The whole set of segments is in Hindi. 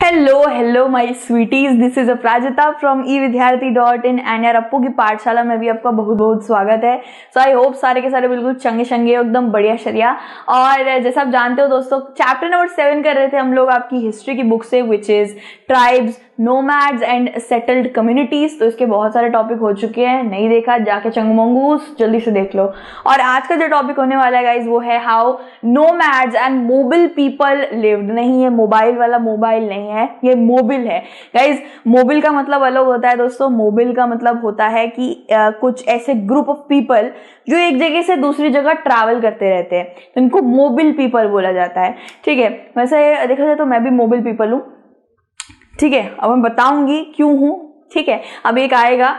Hello my sweeties, this is Aparajita from evidyarthi.in and यार अप्पू की पाठशाला में भी आपका बहुत बहुत स्वागत है। सो आई होप सारे के सारे बिल्कुल चंगे चंगे एकदम बढ़िया शरिया। और जैसा आप जानते हो दोस्तों, चैप्टर नंबर 7 कर रहे थे हम लोग आपकी हिस्ट्री की बुक से, which is tribes, nomads and settled communities. तो इसके बहुत सारे टॉपिक हो चुके हैं, नहीं देखा जाके चंगमंगूस जल्दी से देख लो। और आज का जो टॉपिक होने वाला है गाइज वो है how nomads and mobile people lived. नहीं, ये मोबाइल वाला मोबाइल नहीं है, ये मोबिल है गाइज। मोबिल का मतलब अलग होता है दोस्तों। मोबिल का मतलब होता है कि कुछ ऐसे ग्रुप ऑफ पीपल जो एक जगह से दूसरी जगह ट्रैवल करते रहते हैं, तो इनको मोबिल पीपल बोला जाता है। ठीक है, वैसे देखा जाए तो मैं भी मोबिल पीपल हूँ। ठीक है, अब मैं बताऊंगी क्यों हूं। ठीक है, अब एक आएगा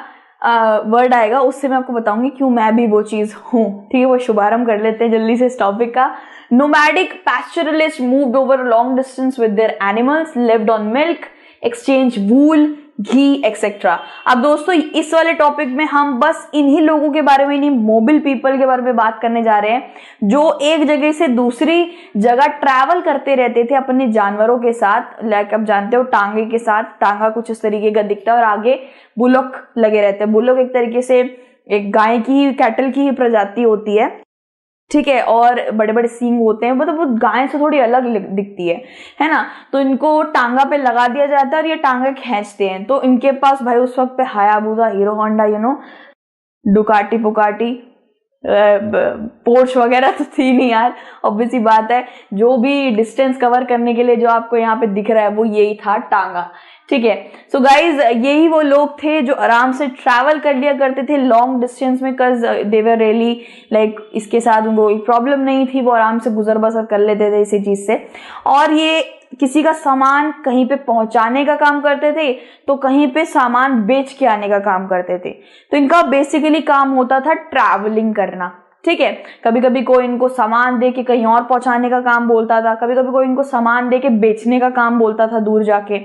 वर्ड आएगा, उससे मैं आपको बताऊंगी क्यों मैं भी वो चीज हूं। ठीक है, वो शुभारंभ कर लेते हैं जल्दी से इस टॉपिक का। Nomadic pastoralists moved over long distance with their animals, lived on milk, exchange wool, ghee etcetera. अब दोस्तों इस वाले टॉपिक में हम बस इन्हीं लोगों के बारे में, नहीं मोबिल पीपल के बारे में बात करने जा रहे हैं जो एक जगह से दूसरी जगह ट्रैवल करते रहते थे अपने जानवरों के साथ। लाइक आप जानते हो टांगे के साथ, टांगा कुछ इस तरीके का दिखता है और आगे बुलक लगे रहते हैं। बुलक एक तरीके से एक गाय की, कैटल की ही प्रजाति होती है। ठीक है, और बड़े बड़े सींग होते हैं, मतलब वो गाय से थोड़ी अलग दिखती है ना। तो इनको टांगा पे लगा दिया जाता है और ये टांगा खींचते हैं। तो इनके पास भाई उस वक्त पे हायाबुसा, हीरो होंडा, डुकाटी पुकाटी, पोर्श वगैरह तो थी नहीं यार, ऑब्वियस सी बात है। जो भी डिस्टेंस कवर करने के लिए जो आपको यहाँ पे दिख रहा है वो यही था, टांगा। ठीक है, सो गाइज यही वो लोग थे जो आराम से ट्रैवल कर लिया करते थे लॉन्ग डिस्टेंस में, कज दे वर रियली लाइक, इसके साथ उनको कोई प्रॉब्लम नहीं थी, वो आराम से गुजर बसर कर लेते थे इसी चीज से। और ये किसी का सामान कहीं पे पहुंचाने का काम करते थे तो कहीं पे सामान बेच के आने का काम करते थे। तो इनका बेसिकली काम होता था ट्रैवलिंग करना। ठीक है, कभी कभी कोई इनको सामान दे के कहीं और पहुंचाने का काम बोलता था, कभी कभी कोई इनको सामान दे के बेचने का काम बोलता था दूर जाके।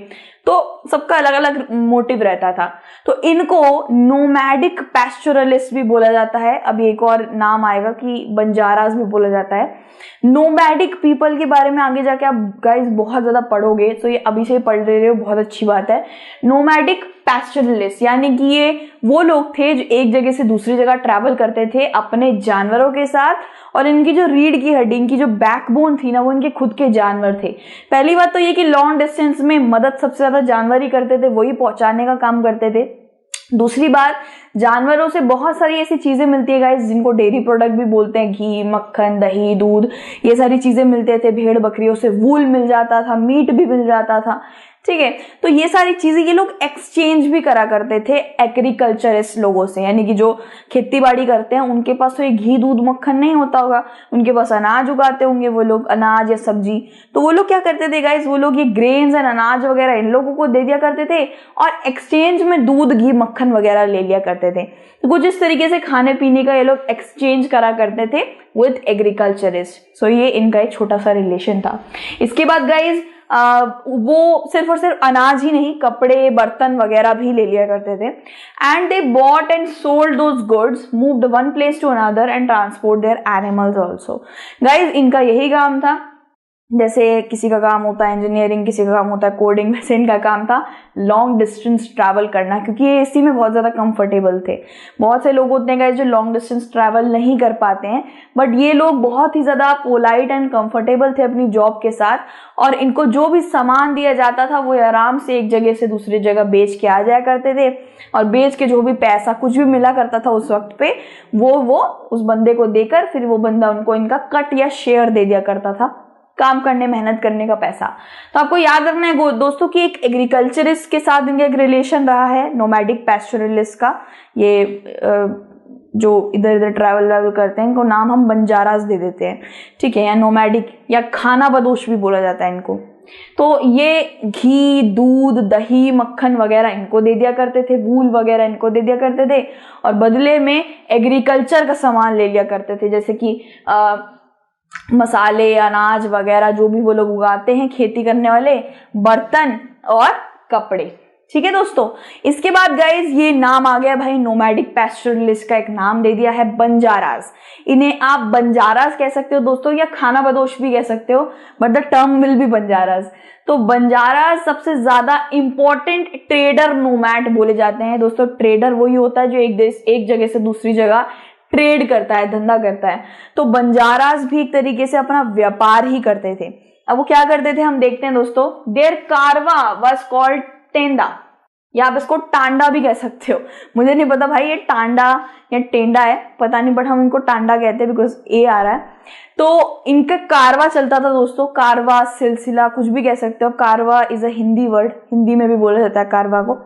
तो सबका अलग अलग मोटिव रहता था। तो इनको नोमैडिक पैस्टोरलिस्ट भी बोला जाता है। अभी एक और नाम आएगा कि बंजारास भी बोला जाता है। नोमैडिक पीपल के बारे में आगे जाके आप गाइस बहुत ज्यादा पढ़ोगे, तो ये अभी से पढ़ रहे हो, बहुत अच्छी बात है। नोमैडिक पैस्टोरलिस्ट यानी कि ये वो लोग थे जो एक जगह से दूसरी जगह ट्रैवल करते थे अपने जानवरों के साथ, और इनकी जो रीढ़ की हड्डी, इनकी जो बैकबोन थी ना, वो इनके खुद के जानवर थे। पहली बात तो ये कि लॉन्ग डिस्टेंस में मदद सबसे ज्यादा जानवर ही करते थे, वही पहुंचाने का काम करते थे। दूसरी बात, जानवरों से बहुत सारी ऐसी चीजें मिलती है गाइस जिनको डेयरी प्रोडक्ट भी बोलते हैं, घी, मक्खन, दही, दूध, ये सारी चीजें मिलते थे। भेड़ बकरियों से वूल मिल जाता था, मीट भी मिल जाता था। ठीक है, तो ये सारी चीजें ये लोग एक्सचेंज भी करा करते थे एग्रीकल्चरिस्ट लोगों से, यानी कि जो खेती बाड़ी करते हैं उनके पास तो ये घी, दूध, मक्खन नहीं होता होगा, उनके पास अनाज उगाते होंगे वो लोग, अनाज या सब्जी। तो वो लोग क्या करते थे गाइस, वो लोग ये ग्रेन्स एंड अनाज वगैरह इन लोगों को दे दिया करते थे और एक्सचेंज में दूध, घी, मक्खन वगैरह ले लिया करते थे। तो कुछ इस तरीके से खाने पीने का ये लोग एक्सचेंज करा करते थे विद एग्रीकल्चरिस्ट। सो ये इनका एक छोटा सा रिलेशन था। इसके बाद गाइज वो सिर्फ और सिर्फ अनाज ही नहीं, कपड़े, बर्तन वगैरह भी ले लिया करते थे। And they bought and sold those goods, moved one place to another and transport their animals also. Guys इनका यही काम था। जैसे किसी का काम होता है इंजीनियरिंग, किसी का काम होता है कोडिंग, वैसे इनका काम था लॉन्ग डिस्टेंस ट्रैवल करना, क्योंकि ये इसी में बहुत ज्यादा कंफर्टेबल थे। बहुत से लोग होते हैं गाइस जो लॉन्ग डिस्टेंस ट्रैवल नहीं कर पाते हैं, बट ये लोग बहुत ही ज्यादा पोलाइट एंड कंफर्टेबल थे अपनी जॉब के साथ, और इनको जो भी सामान दिया जाता था वो आराम से एक जगह से दूसरी जगह बेच के आ जाया करते थे, और बेच के जो भी पैसा कुछ भी मिला करता था उस वक्त पे वो उस बंदे को देकर फिर वो बंदा उनको इनका कट या शेयर दे दिया करता था, काम करने, मेहनत करने का पैसा। तो आपको याद रखना है दोस्तों कि एक एग्रीकल्चरिस्ट के साथ इनका एक रिलेशन रहा है नोमैडिक पैस्टोरलिस्ट का। ये जो इधर इधर ट्रैवल करते हैं इनको नाम हम बंजारास दे देते हैं। ठीक है, या नोमैडिक या खाना बदोश भी बोला जाता है इनको। तो ये घी, दूध, दही, मक्खन वगैरह इनको दे दिया करते थे, वूल वगैरह इनको दे दिया करते थे, और बदले में एग्रीकल्चर का सामान ले लिया करते थे, जैसे कि मसाले, अनाज वगैरह जो भी वो लोग उगाते हैं खेती करने वाले, बर्तन और कपड़े। ठीक है दोस्तों। इसके बाद गाइज ये नाम आ गया भाई नोमैडिक पैस्टोरलिस्ट का एक नाम दे दिया है बंजारास। इन्हें आप बंजारास कह सकते हो दोस्तों या खाना बदोश भी कह सकते हो, but the term will be Banjaras. तो बंजारास सबसे ज्यादा इंपॉर्टेंट ट्रेडर नोमैड बोले जाते हैं दोस्तों। ट्रेडर वही होता है जो एक जगह से दूसरी जगह ट्रेड करता है, धंधा करता है। तो बंजारास भी एक तरीके से अपना व्यापार ही करते थे। अब वो क्या करते थे हम देखते हैं दोस्तों। देयर कारवा वाज कॉल्ड टेंडा, या आप इसको टांडा भी कह सकते हो। मुझे नहीं पता भाई ये टांडा या टेंडा है, पता नहीं, बट हम इनको टांडा कहते हैं बिकॉज ए आ रहा है। तो इनका कारवा चलता था दोस्तों। कारवा, सिलसिला, कुछ भी कह सकते हो। कारवा is a Hindi word, Hindi में भी बोला जाता है कारवा को।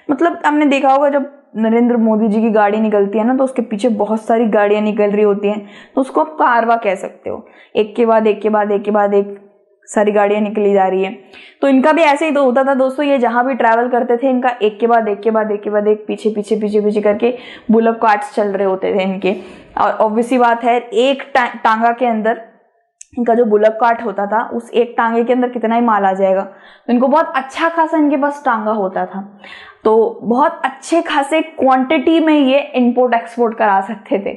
मतलब हमने देखा होगा जब नरेंद्र मोदी जी की गाड़ी निकलती है ना, तो उसके पीछे बहुत सारी गाड़ियां निकल रही होती हैं, तो उसको आप कारवा कह सकते हो। एक के बाद एक के बाद एक के बाद एक सारी गाड़ियां निकली जा रही है। तो इनका भी ऐसे ही तो होता था दोस्तों। ये जहां भी ट्रैवल करते थे इनका एक के बाद एक के बाद एक के बाद एक पीछे पीछे पीछे पीछे करके बुलक कार्ट्स चल रहे होते थे इनके। और ऑब्वियसली बात है एक टांगा के अंदर इनका जो बुलक कार्ट होता था उस एक टांगे के अंदर कितना ही माल आ जाएगा। तो इनको बहुत अच्छा खासा इनके पास टांगा होता था, तो बहुत अच्छे खासे क्वांटिटी में ये इंपोर्ट एक्सपोर्ट करा सकते थे।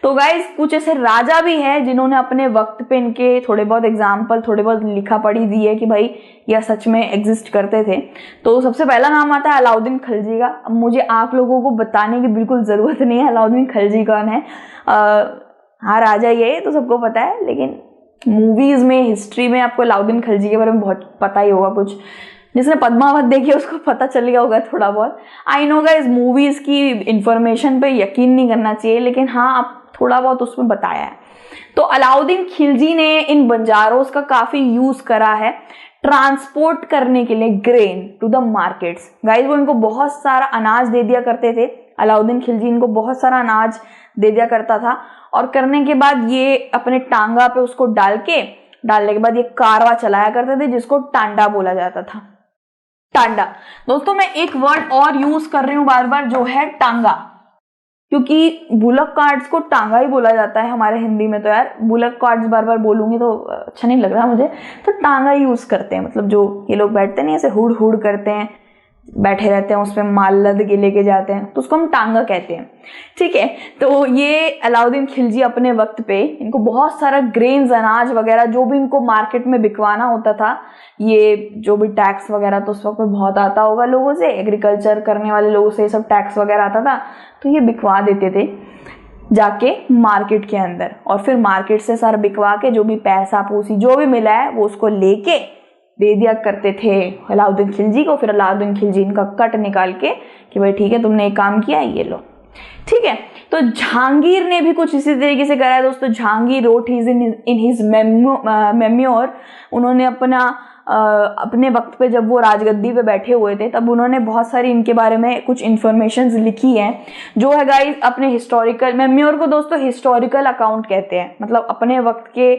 तो गाइज कुछ ऐसे राजा भी हैं जिन्होंने अपने वक्त पे इनके थोड़े बहुत एग्जाम्पल, थोड़े बहुत लिखा पढ़ी दी है कि भाई यह सच में एग्जिस्ट करते थे। तो सबसे पहला नाम आता है अलाउद्दीन खिलजी का। अब मुझे आप लोगों को बताने की बिल्कुल जरूरत नहीं है अलाउद्दीन खिलजी कौन है। हाँ राजा ये तो सबको पता है, लेकिन मूवीज में, हिस्ट्री में आपको अलाउद्दीन खिलजी के बारे में बहुत पता ही होगा। कुछ जिसने पद्मावत देखी उसको पता चल गया होगा थोड़ा बहुत। आई नो गाइस मूवीज की इंफॉर्मेशन पे यकीन नहीं करना चाहिए, लेकिन हाँ आप थोड़ा बहुत उसमें बताया है। तो अलाउद्दीन खिलजी ने इन बंजारोस का काफी यूज करा है ट्रांसपोर्ट करने के लिए grain to the markets. Guys वो इनको बहुत सारा अनाज दे दिया करते थे। अलाउद्दीन खिलजी इनको बहुत सारा अनाज दे दिया करता था, और करने के बाद ये अपने टांगा पे उसको डालने के बाद ये कारवा चलाया करते थे जिसको टांडा बोला जाता था। टांडा दोस्तों मैं एक वर्ड और यूज कर रही हूं बार बार जो है टांगा, क्योंकि बुलक कार्ट्स को टांगा ही बोला जाता है हमारे हिंदी में। तो यार बुलक कार्ट्स बार बार बोलूंगी तो अच्छा नहीं लग रहा मुझे, तो टांगा यूज करते हैं। मतलब जो ये लोग बैठते नहीं ऐसे हुड़ हुड़ करते हैं, बैठे रहते हैं उसमें माल लद के लेके जाते हैं, तो उसको हम टांगा कहते हैं। ठीक है, तो ये अलाउद्दीन खिलजी अपने वक्त पे इनको बहुत सारा ग्रेन्स, अनाज वगैरह जो भी इनको मार्केट में बिकवाना होता था, ये जो भी टैक्स वगैरह तो उस वक्त में बहुत आता होगा लोगों से, एग्रीकल्चर करने वाले लोगों से सब टैक्स वगैरह आता था, तो ये बिकवा देते थे जाके मार्केट के अंदर। और फिर मार्केट से सारा बिकवा के जो भी पैसा पूसी जो भी मिला है वो उसको लेके दे दिया करते थे अलाउद्दीन खिलजी को। फिर अलाउद्दीन खिलजी इनका कट निकाल के कि भाई ठीक है तुमने एक काम किया, ये लो। ठीक है, तो जहांगीर ने भी कुछ इसी तरीके से करा है दोस्तों। जहांगीर रोट इन हिज मेम्योर, उन्होंने अपने वक्त पे जब वो राजगद्दी पे बैठे हुए थे तब उन्होंने बहुत सारी इनके बारे में कुछ इन्फॉर्मेशन लिखी है, जो है गाइस अपने हिस्टोरिकल मेम्योर को दोस्तों हिस्टोरिकल अकाउंट कहते हैं। मतलब अपने वक्त के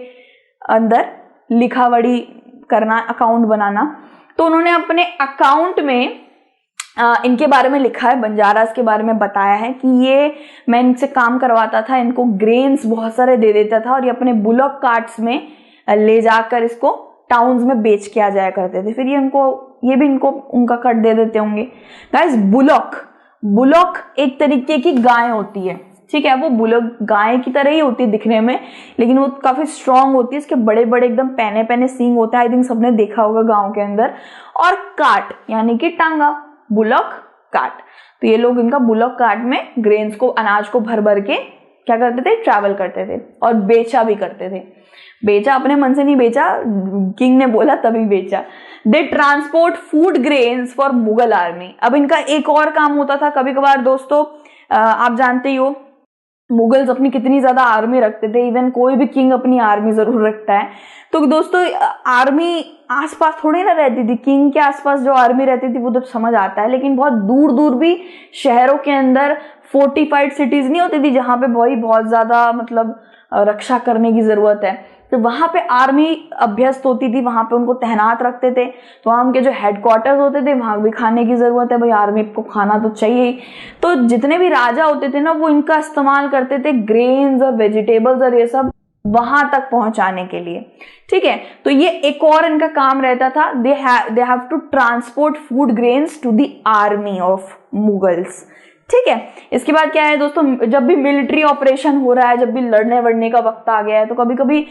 अंदर लिखावड़ी करना, अकाउंट बनाना। तो उन्होंने अपने अकाउंट में इनके बारे में लिखा है, बंजारास के बारे में बताया है कि ये मैं इनसे काम करवाता था, इनको ग्रेन्स बहुत सारे दे देता था और ये अपने बुलक कार्ट्स में ले जाकर इसको टाउन्स में बेच के आ जाया करते थे। फिर ये भी इनको उनका कट दे देते होंगे। गाइस बुलक एक तरीके की गाय होती है, ठीक है, वो बुलक गाय की तरह ही होती है दिखने में, लेकिन वो काफी स्ट्रांग होती है, इसके बड़े बड़े एकदम पैने पैने सींग होते हैं। आई थिंक सबने देखा होगा गांव के अंदर। और काट यानी कि टांगा, बुलक काट। तो ये लोग इनका बुलक काट में ग्रेन्स को, अनाज को भर भर के क्या करते थे, ट्रैवल करते थे और बेचा भी करते थे। बेचा अपने मन से नहीं बेचा, किंग ने बोला तभी बेचा। They transport food grains for Mughal army. अब इनका एक और काम होता था कभी कभार दोस्तों, आप जानते ही हो मुगल्स अपनी कितनी ज्यादा आर्मी रखते थे। इवन कोई भी किंग अपनी आर्मी जरूर रखता है। तो दोस्तों आर्मी आसपास थोड़ी ना रहती थी, किंग के आसपास जो आर्मी रहती थी वो तो समझ आता है, लेकिन बहुत दूर दूर भी शहरों के अंदर फोर्टिफाइड सिटीज नहीं होती थी जहां पे बहुत ज्यादा मतलब रक्षा करने की जरूरत है। तो वहां पे आर्मी अभ्यस्त होती थी, वहां पे उनको तैनात रखते थे। तो वहां उनके जो हेडक्वार्टर्स होते थे वहां भी खाने की जरूरत है, भाई आर्मी को खाना तो चाहिए ही। तो जितने भी राजा होते थे ना वो इनका इस्तेमाल करते थे, ग्रेन्स और वेजिटेबल्स और ये सब वहां तक पहुंचाने के लिए। ठीक है, तो ये एक और इनका काम रहता था, they have to transport food grains to the army of Mughals. ठीक है, इसके बाद क्या है दोस्तों, जब भी मिलिट्री ऑपरेशन हो रहा है, जब भी लड़ने वड़ने का वक्त आ गया है, तो कभी कभी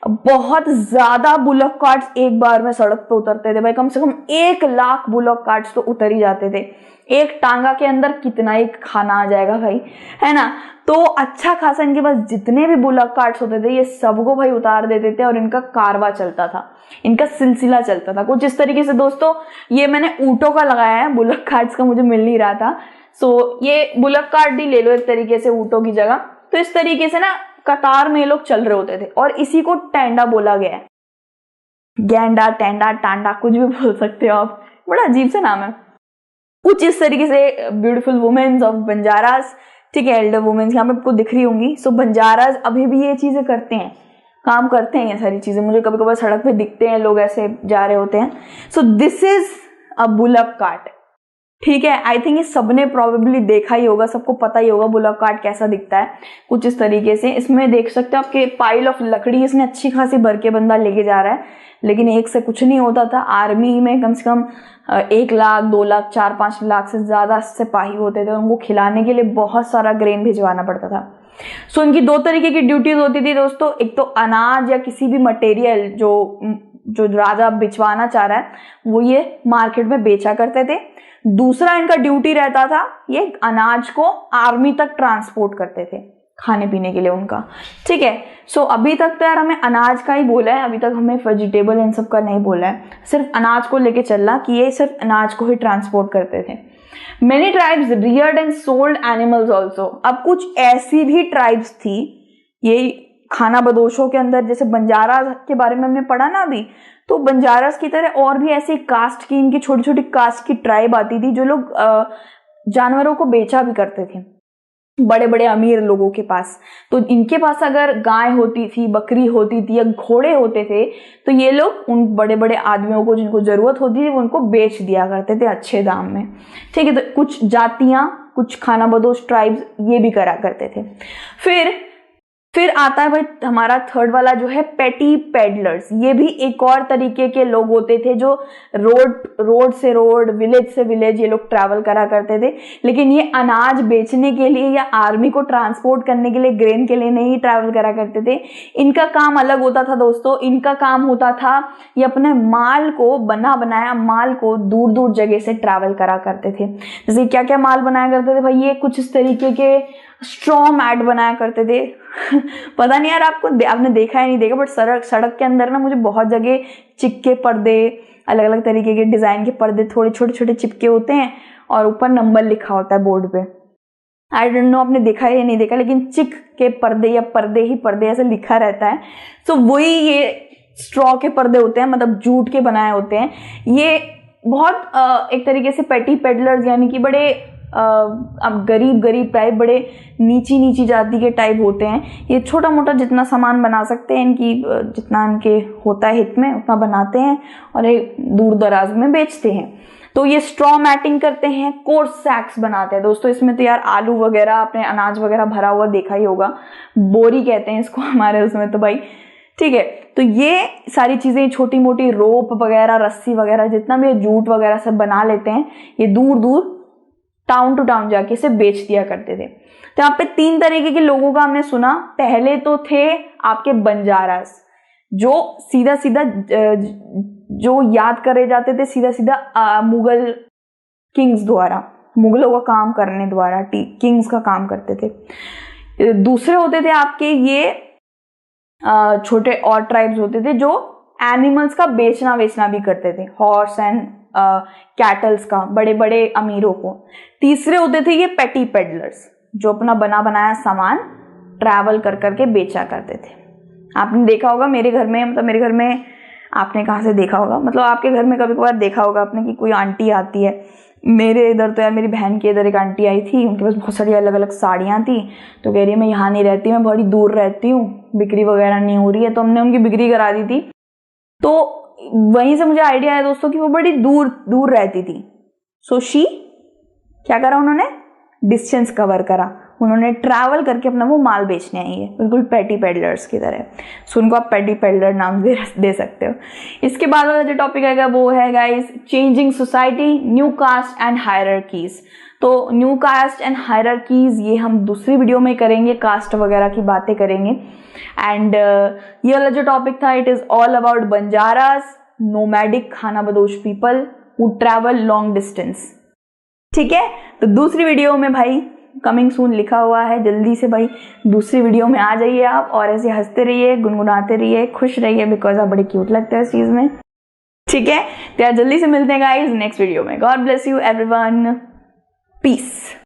बहुत ज्यादा बुलक कार्ट्स एक बार में सड़क पे उतरते थे भाई, कम से कम 1 लाख बुलक कार्ट्स तो उतर ही जाते थे। एक टांगा के अंदर कितना ही खाना आ जाएगा भाई, है ना। तो अच्छा खासा इनके पास जितने भी बुलक कार्ट्स होते थे ये सबको भाई उतार देते थे और इनका कारवा चलता था, इनका सिलसिला चलता था कुछ इस तरीके से। दोस्तों ये मैंने ऊंटों का लगाया है, बुलक कार्ट्स का मुझे मिल नहीं रहा था, सो ये बुलक कार्ट ही ले लो एक तरीके से ऊंटों की जगह। तो इस तरीके से ना कतार में ये लोग चल रहे होते थे और इसी को टैंडा बोला गया है। गैंडा, टैंडा, टांडा, कुछ भी बोल सकते हो आप, बड़ा अजीब सा नाम है। कुछ इस तरीके से ब्यूटीफुल वुमेन्स ऑफ बंजारास, ठीक है, एल्डर वुमेन्स यहाँ पे आपको दिख रही होंगी। सो बंजारास अभी भी ये चीजें करते हैं, काम करते हैं ये सारी चीजें। मुझे कभी कभार सड़क पे दिखते हैं लोग ऐसे जा रहे होते हैं। So this is a bullock cart. ठीक है, आई थिंक ये सबने प्रोबेबली देखा ही होगा, सबको पता ही होगा बुलक कार्ट कैसा दिखता है, कुछ इस तरीके से। इसमें देख सकते हो आपके पाइल ऑफ लकड़ी इसमें अच्छी खासी भर के बंदा लेके जा रहा है, लेकिन एक से कुछ नहीं होता था। आर्मी में कम से कम 1 लाख, 2 लाख, 4-5 लाख से ज्यादा सिपाही होते थे, उनको खिलाने के लिए बहुत सारा ग्रेन भिजवाना पड़ता था। सो इनकी 2 तरीके की ड्यूटीज होती थी दोस्तों, एक तो अनाज या किसी भी मटेरियल जो राजा बिचवाना चाह रहा है वो ये मार्केट में बेचा करते थे। दूसरा इनका ड्यूटी रहता था ये अनाज को आर्मी तक ट्रांसपोर्ट करते थे खाने पीने के लिए उनका। ठीक है, सो अभी तक तो यार हमें अनाज का ही बोला है, अभी तक हमें वेजिटेबल इन सब का नहीं बोला है, सिर्फ अनाज को लेके चलना कि ये सिर्फ अनाज को ही ट्रांसपोर्ट करते थे। Many tribes Rudyard and sold animals also. अब कुछ ऐसी भी ट्राइब्स थी ये खाना बदोशों के अंदर, जैसे बंजारा के बारे में हमने पढ़ा ना अभी, तो बंजारास की तरह और भी ऐसी कास्ट की, इनकी छोटी छोटी कास्ट की ट्राइब आती थी जो लोग जानवरों को बेचा भी करते थे बड़े बड़े अमीर लोगों के पास। तो इनके पास अगर गाय होती थी, बकरी होती थी या घोड़े होते थे तो ये लोग उन बड़े बड़े आदमियों को जिनको जरूरत होती थी वो उनको बेच दिया करते थे अच्छे दाम में। ठीक है, तो कुछ जातियां, कुछ खानाबदोश ट्राइब्स ये भी करा करते थे। फिर आता है भाई हमारा थर्ड वाला जो है पेटी पेडलर्स। ये भी एक और तरीके के लोग होते थे जो रोड से रोड, विलेज से विलेज ये लोग ट्रैवल करा करते थे, लेकिन ये अनाज बेचने के लिए या आर्मी को ट्रांसपोर्ट करने के लिए, ग्रेन के लिए नहीं ट्रैवल करा करते थे। इनका काम अलग होता था दोस्तों। इनका काम होता था ये अपने माल को, बना बनाया माल को दूर दूर जगह से ट्रैवल करा करते थे। जैसे क्या क्या माल बनाया करते थे भाई, ये कुछ इस तरीके के स्ट्रॉ मैट बनाया करते थे पता नहीं यार आपने देखा है नहीं देखा, बट सड़क के अंदर ना मुझे बहुत जगह चिपके पर्दे, अलग अलग तरीके के डिजाइन के पर्दे थोड़े छोटे छोटे चिपके होते हैं और ऊपर नंबर लिखा होता है बोर्ड पे। आई डोंट नो आपने देखा है या नहीं देखा, लेकिन चिक के पर्दे या पर्दे ही पर्दे ऐसे लिखा रहता है। सो वही ये स्ट्रॉ के पर्दे होते हैं, मतलब जूट के बनाए होते हैं। ये बहुत एक तरीके से पेटी पेडलर्स यानी कि बड़े अब गरीब टाइप, बड़े नीची जाति के टाइप होते हैं। ये छोटा मोटा जितना सामान बना सकते हैं, इनकी जितना इनके होता है हित में उतना बनाते हैं और एक दूर दराज में बेचते हैं। तो ये स्ट्रॉ मैटिंग करते हैं, कोर्स सैक्स बनाते हैं दोस्तों। इसमें तो यार आलू वगैरह, अपने अनाज वगैरह भरा हुआ देखा ही होगा, बोरी कहते हैं इसको हमारे उसमें तो भाई। ठीक है, तो ये सारी चीजें, छोटी मोटी रोप वगैरह, रस्सी वगैरह, जितना भी जूट वगैरह सब बना लेते हैं, ये दूर दूर टाउन टू टाउन जाके इसे बेच दिया करते थे। तो यहाँ पे 3 तरीके के लोगों का हमने सुना। पहले तो थे आपके बंजारास, जो सीधा सीधा जो याद करे जाते थे सीधा सीधा मुगल किंग्स द्वारा, मुगलों का काम करने द्वारा किंग्स का काम करते थे। दूसरे होते थे आपके ये छोटे और ट्राइब्स होते थे जो एनिमल्स का बेचना भी करते थे, हॉर्स एंड कैटल्स का, बड़े बड़े अमीरों को। तीसरे होते थे ये पेटी पेडलर्स, जो अपना बना बनाया सामान ट्रैवल कर करके बेचा करते थे। आपने देखा होगा मेरे घर में, मतलब मेरे घर में आपने कहाँ से देखा होगा, मतलब आपके घर में कभी कभार देखा होगा आपने कि कोई आंटी आती है। मेरे इधर तो यार मेरी बहन के इधर एक आंटी आई थी, उनके पास बहुत सारी अलग अलग साड़ियाँ थी, तो कह रही है मैं यहाँ नहीं रहती, मैं बड़ी दूर रहती हूँ, बिक्री वगैरह नहीं हो रही है। तो हमने उनकी बिक्री करा दी थी। तो वहीं से मुझे आइडिया है दोस्तों कि वो बड़ी दूर दूर रहती थी। सो शी क्या करा उन्होंने, डिस्टेंस कवर करा। उन्होंने ट्रैवल करके अपना वो माल बेचने आई है, बिल्कुल पेटी पेडलर्स की तरह। सो उनको आप पेटी पेडलर नाम दे सकते हो। इसके बाद वाला जो टॉपिक आएगा वो है guys changing society, new caste and hierarchies. तो न्यू कास्ट एंड हायरार्कीज ये हम दूसरी वीडियो में करेंगे, कास्ट वगैरह की बातें करेंगे। एंड ये वाला जो टॉपिक था it is all about Banjaras, nomadic खानाबदोश people who travel long distance. ठीक है, तो दूसरी वीडियो में भाई कमिंग सून लिखा हुआ है, जल्दी से भाई दूसरी वीडियो में आ जाइए आप और ऐसे हंसते रहिए, गुनगुनाते रहिए, खुश रहिए, बिकॉज आप बड़े क्यूट लगते हैं इस चीज में। ठीक है, तो यार जल्दी से मिलते हैं गाइस नेक्स्ट वीडियो में। God bless you everyone, piece.